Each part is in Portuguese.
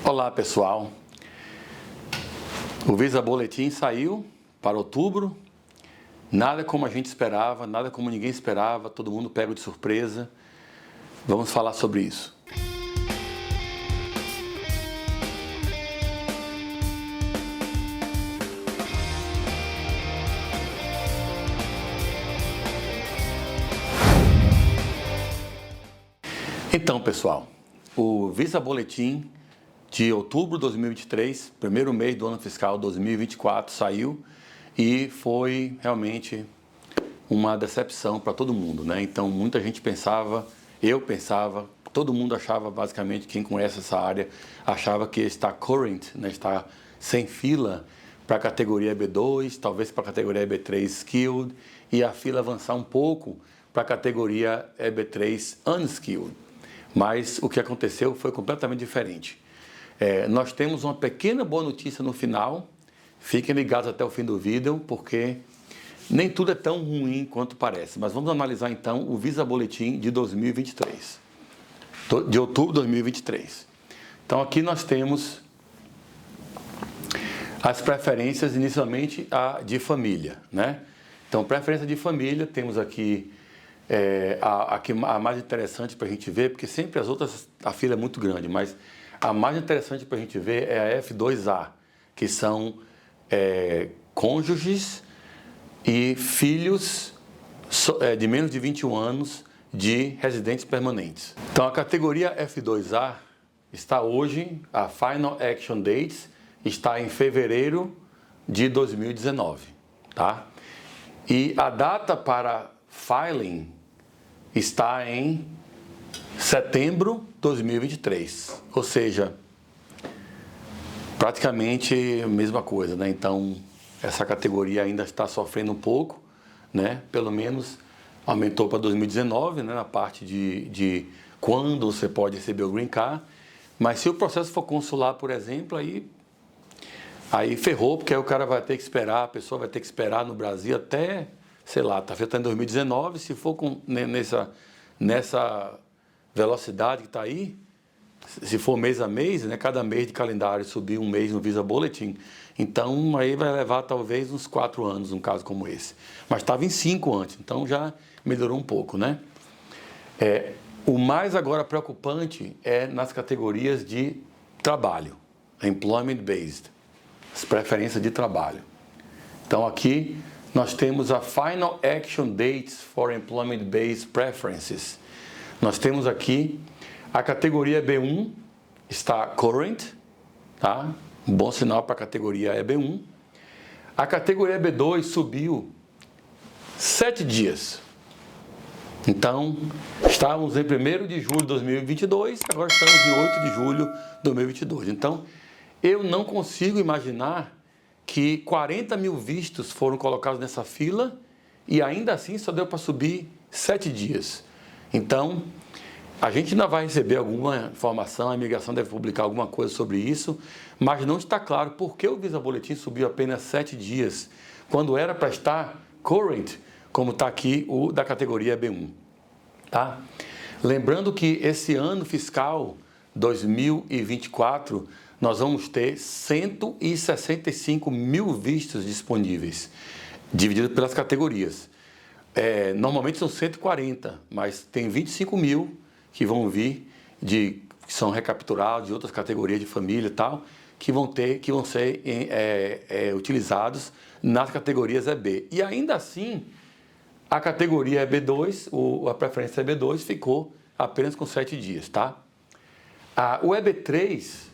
Olá pessoal, o Visa Boletim saiu para outubro, nada como a gente esperava, nada como ninguém esperava, todo mundo pego de surpresa. Vamos falar sobre isso. Então pessoal, o Visa Boletim de outubro de 2023, primeiro mês do ano fiscal 2024, saiu e foi realmente uma decepção para todo mundo, né? Então muita gente pensava, eu pensava, todo mundo achava, basicamente, quem conhece essa área, achava que está current, né? Está sem fila para a categoria EB2, talvez para a categoria EB3 Skilled e a fila avançar um pouco para a categoria EB3 Unskilled. Mas o que aconteceu foi completamente diferente. Nós temos uma pequena boa notícia no final, fiquem ligados até o fim do vídeo, porque nem tudo é tão ruim quanto parece. Mas vamos analisar então o Visa Boletim de 2023, de outubro de 2023. Então aqui nós temos as preferências, inicialmente a de família, né? Então preferência de família, temos aqui a mais interessante para a gente ver, porque sempre as outras, a fila é muito grande, mas a mais interessante para a gente ver é a F2A, que são cônjuges e filhos de menos de 21 anos de residentes permanentes. Então a categoria F2A está hoje, a Final Action Dates está em fevereiro de 2019, tá? E a data para filing está em setembro de 2023, ou seja, praticamente a mesma coisa, né? Então, essa categoria ainda está sofrendo um pouco, né? Pelo menos aumentou para 2019, né? Na parte de quando você pode receber o Green Card, mas se o processo for consular, por exemplo, aí ferrou, porque aí o cara vai ter que esperar, a pessoa vai ter que esperar no Brasil até, sei lá, tá feito em 2019, se for nessa velocidade que está aí, se for mês a mês, né, cada mês de calendário subir um mês no Visa Bulletin, então aí vai levar talvez uns 4 anos, um caso como esse. Mas estava em 5 antes, então já melhorou um pouco, né? O mais agora preocupante é nas categorias de trabalho, Employment Based, as preferências de trabalho. Então aqui nós temos a Final Action Dates for Employment Based Preferences. Nós temos aqui a categoria B1 está current, tá? Um bom sinal para a categoria EB1. A categoria B2 subiu 7 dias. Então, estávamos em 1º de julho de 2022, agora estamos em 8 de julho de 2022. Então, eu não consigo imaginar que 40 mil vistos foram colocados nessa fila e ainda assim só deu para subir 7 dias. Então, a gente ainda vai receber alguma informação, a imigração deve publicar alguma coisa sobre isso, mas não está claro por que o Visa Boletim subiu apenas 7 dias, quando era para estar current, como está aqui o da categoria B1. Tá? Lembrando que esse ano fiscal 2024, nós vamos ter 165 mil vistos disponíveis, dividido pelas categorias. Normalmente são 140, mas tem 25 mil que vão vir, que são recapturados de outras categorias de família e tal, que vão ser utilizados nas categorias EB. E ainda assim, a categoria EB2, a preferência EB2 ficou apenas com 7 dias, tá? O EB3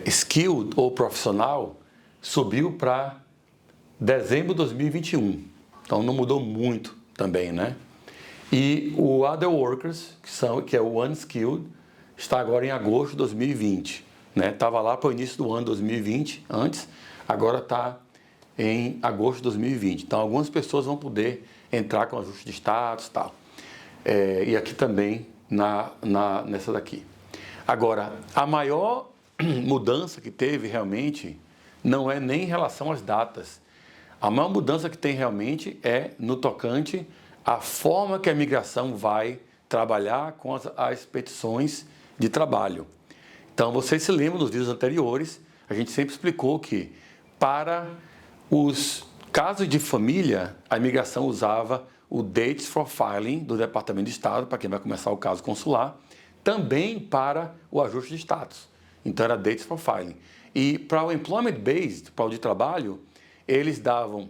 Skilled ou profissional subiu para dezembro de 2021, então não mudou muito também, né? E o Other Workers, que é o Unskilled, está agora em agosto de 2020, né? Estava lá para o início do ano 2020, antes, agora está em agosto de 2020. Então algumas pessoas vão poder entrar com ajuste de status e tal. E aqui também, nessa daqui. Agora, a maior mudança que teve realmente não é nem em relação às datas. A maior mudança que tem realmente é no tocante à forma que a imigração vai trabalhar com as petições de trabalho. Então, vocês se lembram dos vídeos anteriores, a gente sempre explicou que para os casos de família, a imigração usava o Dates for Filing do Departamento de Estado, para quem vai começar o caso consular, também para o ajuste de status. Então, era Dates for Filing. E para o Employment Based, para o de trabalho, eles davam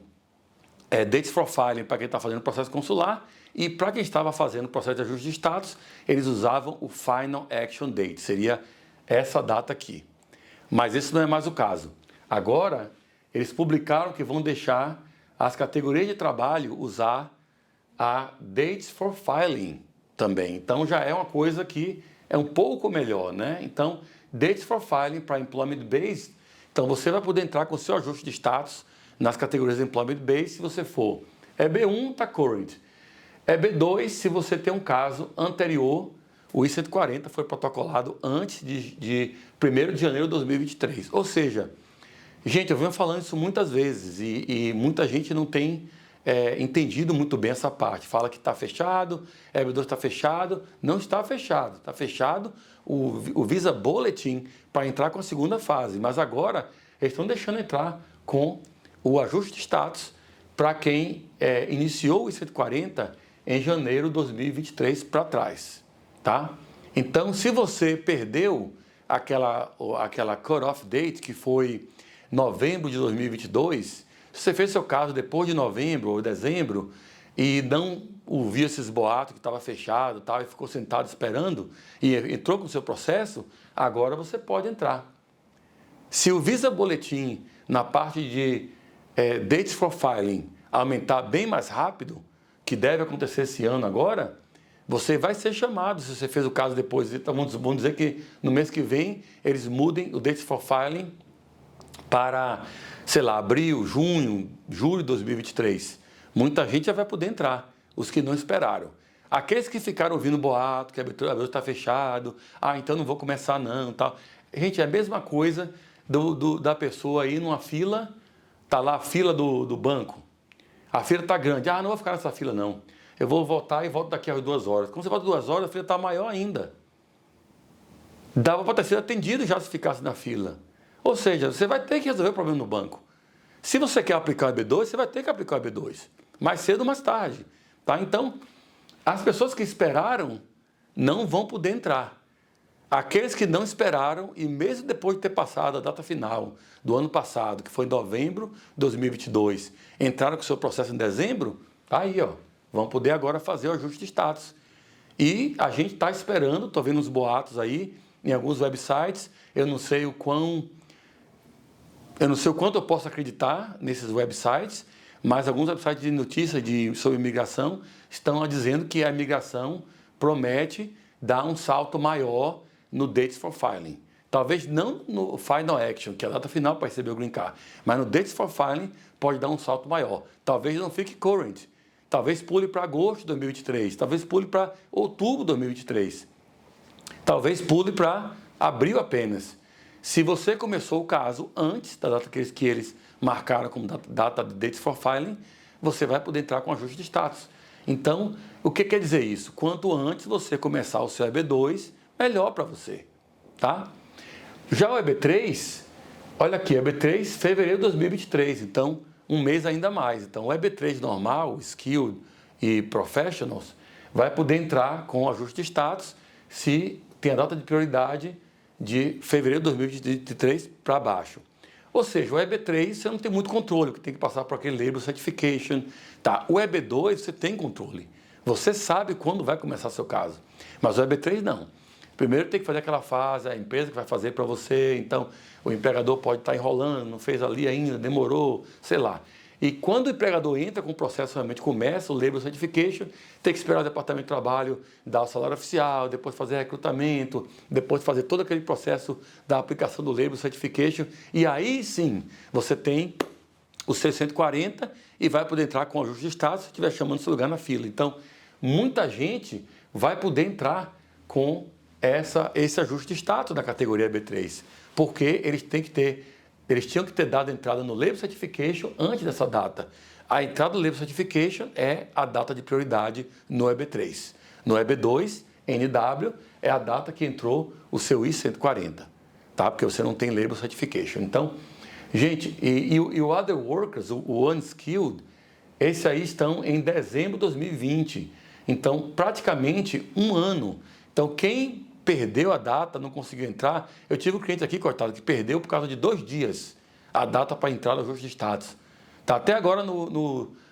Dates for Filing para quem está fazendo processo consular e para quem estava fazendo processo de ajuste de status, eles usavam o Final Action Date, seria essa data aqui. Mas esse não é mais o caso. Agora, eles publicaram que vão deixar as categorias de trabalho usar a Dates for Filing também. Então, já é uma coisa que é um pouco melhor, né? Então, Dates for Filing para Employment Based, então você vai poder entrar com o seu ajuste de status nas categorias de Employment Based se você for EB1, está current. EB2, se você tem um caso anterior, o I-140 foi protocolado antes de 1º de janeiro de 2023. Ou seja, gente, eu venho falando isso muitas vezes e muita gente não tem entendido muito bem essa parte. Fala que está fechado, EB2 está fechado. Não está fechado. Está fechado o Visa Bulletin para entrar com a segunda fase. Mas agora eles estão deixando entrar com o ajuste de status para quem iniciou o I-140 em janeiro de 2023 para trás. Tá? Então, se você perdeu aquela cut-off date, que foi novembro de 2022, se você fez seu caso depois de novembro ou dezembro e não ouviu esses boatos que estava fechado tal, e ficou sentado esperando e entrou com o seu processo, agora você pode entrar. Se o Visa Bulletin, na parte de Dates for Filing, aumentar bem mais rápido, que deve acontecer esse ano agora, você vai ser chamado se você fez o caso depois. Então, vamos dizer que no mês que vem eles mudem o Dates for Filing para, sei lá, abril, junho, julho de 2023. Muita gente já vai poder entrar, os que não esperaram. Aqueles que ficaram ouvindo boato, que a abertura está fechado, então não vou começar não, tal. Gente, é a mesma coisa da pessoa aí numa fila, tá lá a fila do banco. A fila está grande, não vou ficar nessa fila não. Eu vou voltar e volto daqui a 2 horas. Quando você volta 2 horas, a fila está maior ainda. Dava para ter sido atendido já se ficasse na fila. Ou seja, você vai ter que resolver o problema no banco. Se você quer aplicar o EB2, você vai ter que aplicar o EB2. Mais cedo ou mais tarde. Tá? Então, as pessoas que esperaram não vão poder entrar. Aqueles que não esperaram, e mesmo depois de ter passado a data final do ano passado, que foi em novembro de 2022, entraram com o seu processo em dezembro, aí, vão poder agora fazer o ajuste de status. E a gente está esperando, estou vendo uns boatos aí, em alguns websites, eu não sei o quanto eu posso acreditar nesses websites, mas alguns websites de notícias sobre imigração estão dizendo que a imigração promete dar um salto maior no Dates for Filing. Talvez não no Final Action, que é a data final para receber o Green Card, mas no Dates for Filing pode dar um salto maior. Talvez não fique current, talvez pule para agosto de 2023, talvez pule para outubro de 2023, talvez pule para abril apenas. Se você começou o caso antes da data que eles marcaram como data de Dates for Filing, você vai poder entrar com ajuste de status. Então, o que quer dizer isso? Quanto antes você começar o seu EB2, melhor para você. Tá? Já o EB3, olha aqui, EB3, fevereiro de 2023, então um mês ainda mais. Então, o EB3 normal, Skilled e Professionals, vai poder entrar com ajuste de status se tem a data de prioridade de fevereiro de 2023 para baixo. Ou seja, o EB3 você não tem muito controle, porque tem que passar por aquele Label Certification. Tá? O EB2 você tem controle. Você sabe quando vai começar seu caso. Mas o EB3 não. Primeiro tem que fazer aquela fase, a empresa que vai fazer para você, então o empregador pode estar enrolando, não fez ali ainda, demorou, sei lá. E quando o empregador entra com o processo, realmente começa o Label Certification, tem que esperar o Departamento de Trabalho dar o salário oficial, depois fazer recrutamento, depois fazer todo aquele processo da aplicação do Label Certification, e aí sim você tem o 640 e vai poder entrar com ajuste de status se estiver chamando seu lugar na fila. Então, muita gente vai poder entrar com esse ajuste de status da categoria B3, porque eles tinham que ter dado entrada no Label Certification antes dessa data. A entrada do Label Certification é a data de prioridade no EB3. No EB2, NW, é a data que entrou o seu I-140, tá? Porque você não tem Label Certification. Então, gente, e o Other Workers, o Unskilled, esse aí estão em dezembro de 2020. Então, praticamente um ano. Então, quem perdeu a data, não conseguiu entrar, eu tive um cliente aqui, cortado, que perdeu por causa de 2 dias a data para entrar no ajuste de status. Tá até agora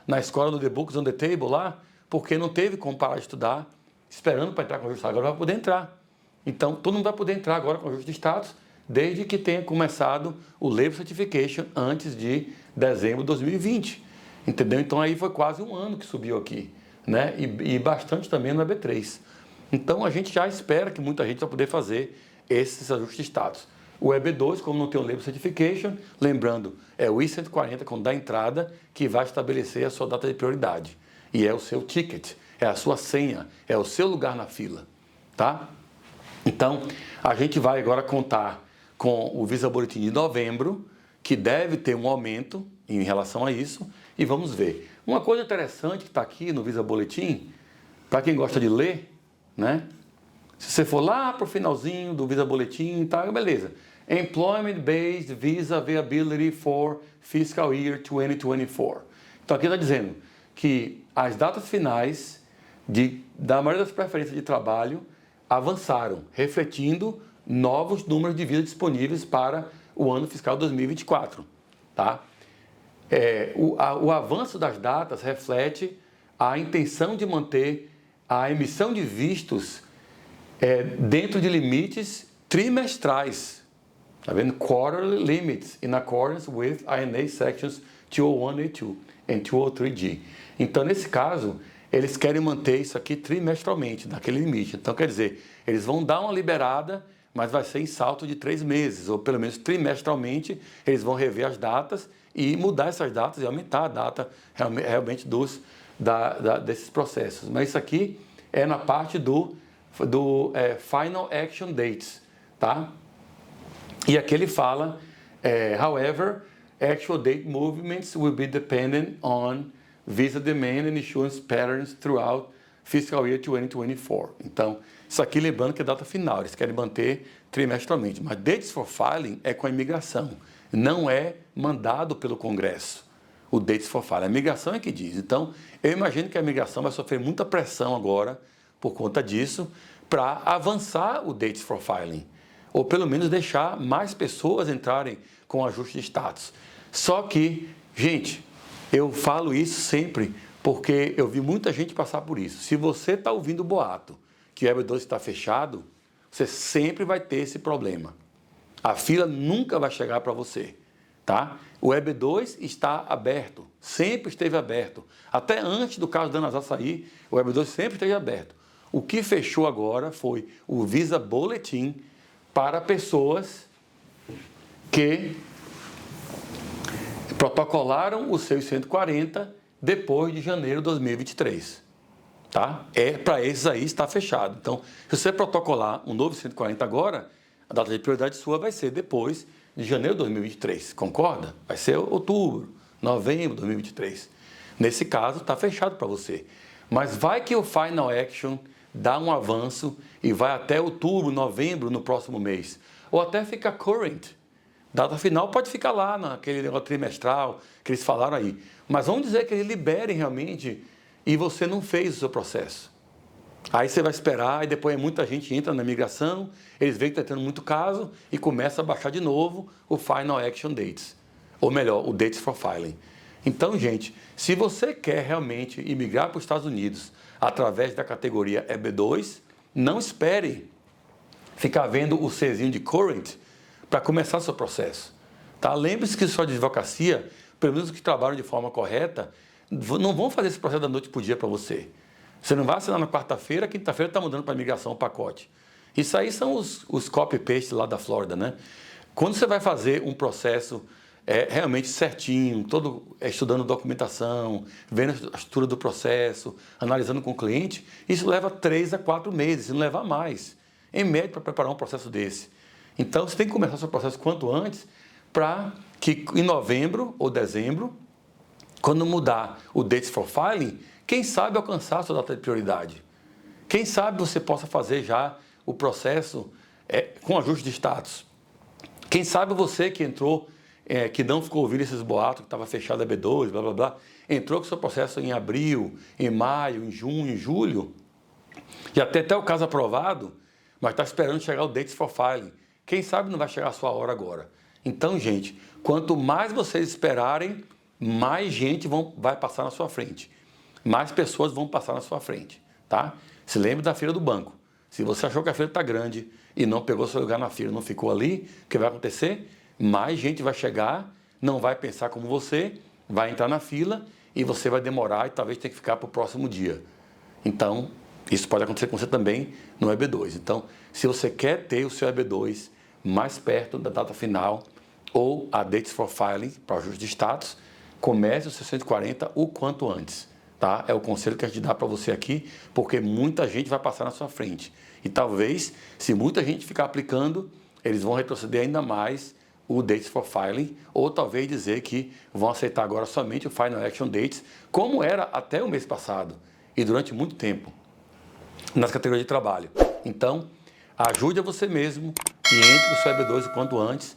na escola, no The Books on the Table lá, porque não teve como parar de estudar, esperando para entrar com o ajuste de status. Agora vai poder entrar. Então, todo mundo vai poder entrar agora com o ajuste de status, desde que tenha começado o Label Certification antes de dezembro de 2020. Entendeu? Então, aí foi quase um ano que subiu aqui, né? E bastante também no EB3. Então, a gente já espera que muita gente vai poder fazer esses ajustes de status. O EB2, como não tem o Label Certification, lembrando, é o I-140, quando dá entrada, que vai estabelecer a sua data de prioridade. E é o seu ticket, é a sua senha, é o seu lugar na fila, tá? Então, a gente vai agora contar com o Visa Bulletin de novembro, que deve ter um aumento em relação a isso, e vamos ver. Uma coisa interessante que está aqui no Visa Bulletin, para quem gosta de ler, né? Se você for lá para o finalzinho do Visa Bulletin, tá, beleza. Employment-Based Visa Availability for Fiscal Year 2024. Então aqui está dizendo que as datas finais da maioria das preferências de trabalho avançaram, refletindo novos números de visa disponíveis para o ano fiscal 2024. Tá? O avanço das datas reflete a intenção de manter a emissão de vistos dentro de limites trimestrais. Tá vendo? Quarterly limits in accordance with INA sections 201A2 and 203G. Então, nesse caso, eles querem manter isso aqui trimestralmente, naquele limite. Então, quer dizer, eles vão dar uma liberada, mas vai ser em salto de 3 meses, ou pelo menos trimestralmente, eles vão rever as datas e mudar essas datas e aumentar a data realmente desses processos. Mas isso aqui é na parte do Final Action Dates, tá? E aqui ele fala, however, actual date movements will be dependent on visa demand and issuance patterns throughout fiscal year 2024. Então, isso aqui lembrando que é data final, eles querem manter trimestralmente, mas dates for filing é com a imigração, não é mandado pelo Congresso. O dates for filing, a imigração é que diz. Então, eu imagino que a imigração vai sofrer muita pressão agora por conta disso, para avançar o dates for filing, ou pelo menos deixar mais pessoas entrarem com ajuste de status. Só que, gente, eu falo isso sempre porque eu vi muita gente passar por isso. Se você está ouvindo o boato que o EB2 está fechado, você sempre vai ter esse problema. A fila nunca vai chegar para você, tá? O EB2 está aberto, sempre esteve aberto. Até antes do caso da Anasá sair, o EB2 sempre esteve aberto. O que fechou agora foi o Visa Bulletin para pessoas que protocolaram os seus 140 depois de janeiro de 2023. Tá? Para esses aí está fechado. Então, se você protocolar um novo 140 agora, a data de prioridade sua vai ser depois de janeiro de 2023. Concorda? Vai ser outubro, novembro de 2023. Nesse caso, está fechado para você. Mas vai que o Final Action dá um avanço e vai até outubro, novembro no próximo mês. Ou até fica current. Data final pode ficar lá naquele negócio trimestral que eles falaram aí. Mas vamos dizer que eles liberem realmente e você não fez o seu processo. Aí você vai esperar e depois muita gente entra na migração, eles veem que está tendo muito caso e começa a baixar de novo o Final Action Dates. Ou melhor, o Dates for Filing. Então, gente, se você quer realmente imigrar para os Estados Unidos através da categoria EB2, não espere ficar vendo o Czinho de Current para começar seu processo. Tá? Lembre-se que sua advocacia, pelo menos os que trabalham de forma correta, não vão fazer esse processo da noite para o dia para você. Você não vai assinar na quarta-feira, quinta-feira está mudando para a imigração o pacote. Isso aí são os copy-paste lá da Flórida, né? Quando você vai fazer um processo realmente certinho, estudando documentação, vendo a estrutura do processo, analisando com o cliente, isso leva 3 a 4 meses, se não levar mais, em média, para preparar um processo desse. Então, você tem que começar seu processo quanto antes, para que em novembro ou dezembro, quando mudar o Dates for Filing, quem sabe alcançar a sua data de prioridade. Quem sabe você possa fazer já o processo com ajuste de status. Quem sabe você que entrou, que não ficou ouvindo esses boatos, que estava fechado a B2, blá, blá, blá, entrou com o seu processo em abril, em maio, em junho, em julho, e até o caso aprovado, mas está esperando chegar o Dates for Filing. Quem sabe não vai chegar a sua hora agora. Então, gente, quanto mais vocês esperarem, mais gente vai passar na sua frente. Mais pessoas vão passar na sua frente, tá? Se lembre da fila do banco. Se você achou que a fila está grande e não pegou seu lugar na fila, não ficou ali, o que vai acontecer? Mais gente vai chegar, não vai pensar como você, vai entrar na fila e você vai demorar e talvez tenha que ficar para o próximo dia. Então, isso pode acontecer com você também no EB2. Então, se você quer ter o seu EB2 mais perto da data final ou a Dates for Filing, para ajuste de status, comece o 640 o quanto antes. Tá? É o conselho que a gente dá para você aqui, porque muita gente vai passar na sua frente. E talvez, se muita gente ficar aplicando, eles vão retroceder ainda mais o Dates for Filing, ou talvez dizer que vão aceitar agora somente o Final Action Dates, como era até o mês passado e durante muito tempo nas categorias de trabalho. Então, ajude a você mesmo e entre no seu EB2 o quanto antes,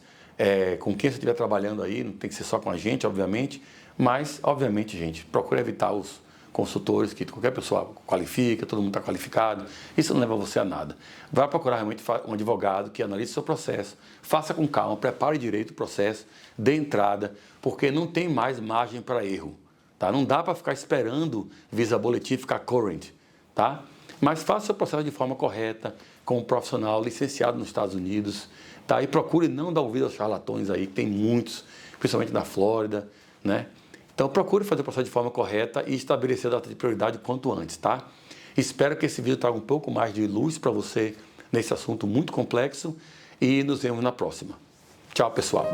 com quem você estiver trabalhando aí, não tem que ser só com a gente, obviamente, mas, obviamente, gente, procure evitar os consultores, que qualquer pessoa qualifica, todo mundo está qualificado, isso não leva você a nada. Vai procurar realmente um advogado que analise seu processo, faça com calma, prepare direito o processo, dê entrada, porque não tem mais margem para erro, tá? Não dá para ficar esperando Visa Boletim ficar current, tá? Mas faça o seu processo de forma correta, com um profissional licenciado nos Estados Unidos, tá? E procure não dar ouvido aos charlatões aí, que tem muitos, principalmente na Flórida, né? Então, procure fazer o processo de forma correta e estabelecer a data de prioridade o quanto antes, tá? Espero que esse vídeo traga um pouco mais de luz para você nesse assunto muito complexo e nos vemos na próxima. Tchau, pessoal!